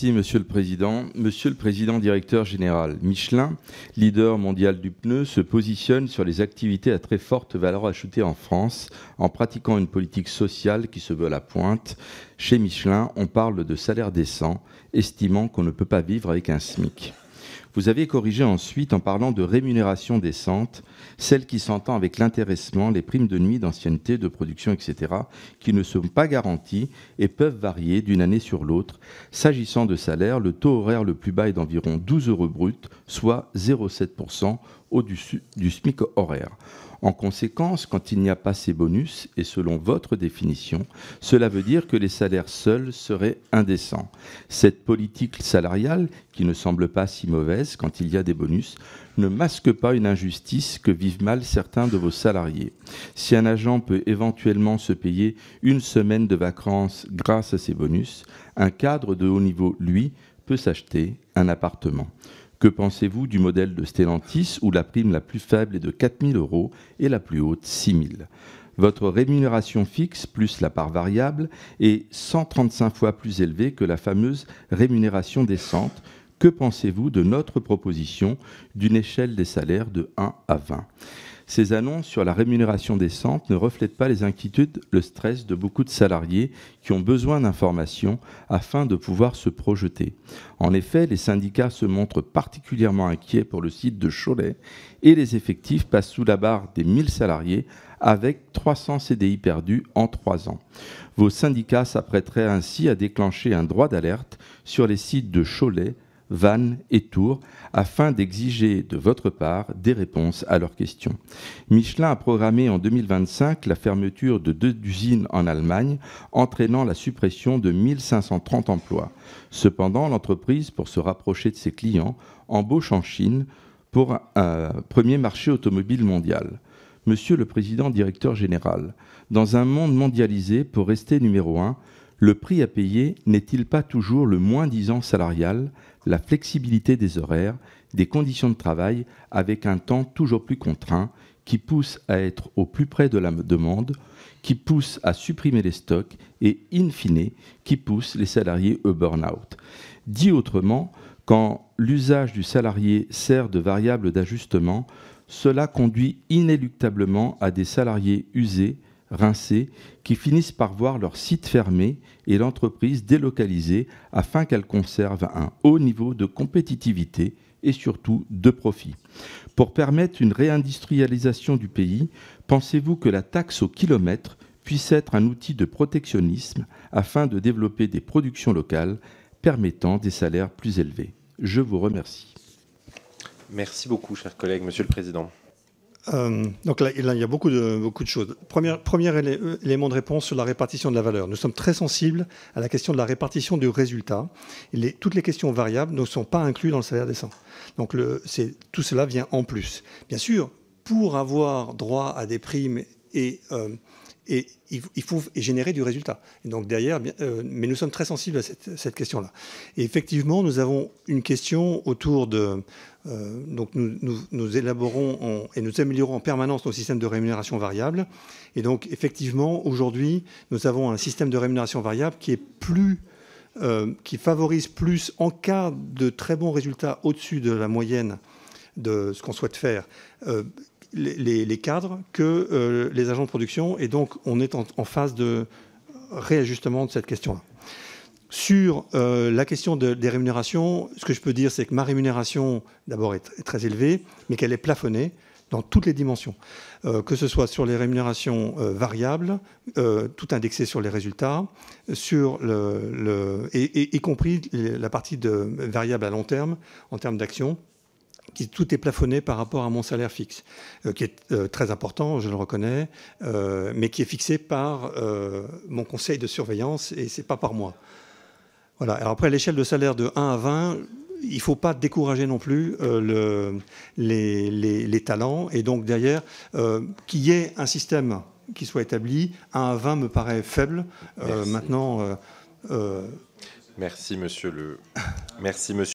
Merci, Monsieur le Président. Monsieur le Président directeur général, Michelin, leader mondial du pneu, se positionne sur les activités à très forte valeur ajoutée en France en pratiquant une politique sociale qui se veut à la pointe. Chez Michelin, on parle de salaire décent, estimant qu'on ne peut pas vivre avec un SMIC. Vous avez corrigé ensuite en parlant de rémunération décente, celle qui s'entend avec l'intéressement, les primes de nuit, d'ancienneté, de production, etc., qui ne sont pas garanties et peuvent varier d'une année sur l'autre. S'agissant de salaire, le taux horaire le plus bas est d'environ 12 € brut, soit 0,7% au-dessus du SMIC horaire. En conséquence, quand il n'y a pas ces bonus, et selon votre définition, cela veut dire que les salaires seuls seraient indécents. Cette politique salariale, qui ne semble pas si mauvaise quand il y a des bonus, ne masque pas une injustice que vivent mal certains de vos salariés. Si un agent peut éventuellement se payer une semaine de vacances grâce à ces bonus, un cadre de haut niveau, lui, peut s'acheter un appartement. Que pensez-vous du modèle de Stellantis où la prime la plus faible est de 4 000 € et la plus haute 6 000 €? Votre rémunération fixe plus la part variable est 135 fois plus élevée que la fameuse rémunération décente. Que pensez-vous de notre proposition d'une échelle des salaires de 1 à 20 ? Ces annonces sur la rémunération décente ne reflètent pas les inquiétudes, le stress de beaucoup de salariés qui ont besoin d'informations afin de pouvoir se projeter. En effet, les syndicats se montrent particulièrement inquiets pour le site de Cholet et les effectifs passent sous la barre des 1 000 salariés avec 300 CDI perdus en 3 ans. Vos syndicats s'apprêteraient ainsi à déclencher un droit d'alerte sur les sites de Cholet, Vannes et Tours, afin d'exiger de votre part des réponses à leurs questions. Michelin a programmé en 2025 la fermeture de 2 usines en Allemagne, entraînant la suppression de 1 530 emplois. Cependant, l'entreprise, pour se rapprocher de ses clients, embauche en Chine pour un premier marché automobile mondial. Monsieur le Président directeur général, dans un monde mondialisé, pour rester numéro 1, le prix à payer n'est-il pas toujours le moins-disant salarial, la flexibilité des horaires, des conditions de travail avec un temps toujours plus contraint qui pousse à être au plus près de la demande, qui pousse à supprimer les stocks et, in fine, qui pousse les salariés au burn-out. Dit autrement, quand l'usage du salarié sert de variable d'ajustement, cela conduit inéluctablement à des salariés usés, rincés, qui finissent par voir leur site fermé et l'entreprise délocalisée afin qu'elle conserve un haut niveau de compétitivité et surtout de profit. Pour permettre une réindustrialisation du pays, pensez-vous que la taxe au kilomètre puisse être un outil de protectionnisme afin de développer des productions locales permettant des salaires plus élevés? Je vous remercie. Merci beaucoup, cher collègue. Monsieur le Président. Donc là, il y a beaucoup de choses. Premier élément de réponse sur la répartition de la valeur. Nous sommes très sensibles à la question de la répartition du résultat. Toutes les questions variables ne sont pas incluses dans le salaire décent. Donc tout cela vient en plus. Bien sûr, pour avoir droit à des primes et il faut générer du résultat. Et donc derrière, mais nous sommes très sensibles à cette question-là. Et effectivement, nous avons une question autour de... donc nous élaborons et nous améliorons en permanence nos systèmes de rémunération variable. Et donc effectivement, aujourd'hui, nous avons un système de rémunération variable qui est qui favorise plus, en cas de très bons résultats au-dessus de la moyenne de ce qu'on souhaite faire, les cadres que les agents de production. Et donc, on est en phase de réajustement de cette question-là. Sur la question des rémunérations, ce que je peux dire, c'est que ma rémunération, d'abord, est très élevée, mais qu'elle est plafonnée dans toutes les dimensions. Que ce soit sur les rémunérations variables, tout indexé sur les résultats, y compris la partie de variable à long terme, en termes d'action, tout est plafonné par rapport à mon salaire fixe, qui est très important, je le reconnais, mais qui est fixé par mon conseil de surveillance et ce n'est pas par moi. Voilà. Alors après, l'échelle de salaire de 1 à 20, il ne faut pas décourager non plus les talents. Et donc derrière, qu'il y ait un système qui soit établi, 1 à 20 me paraît faible. Merci. Maintenant... Merci, monsieur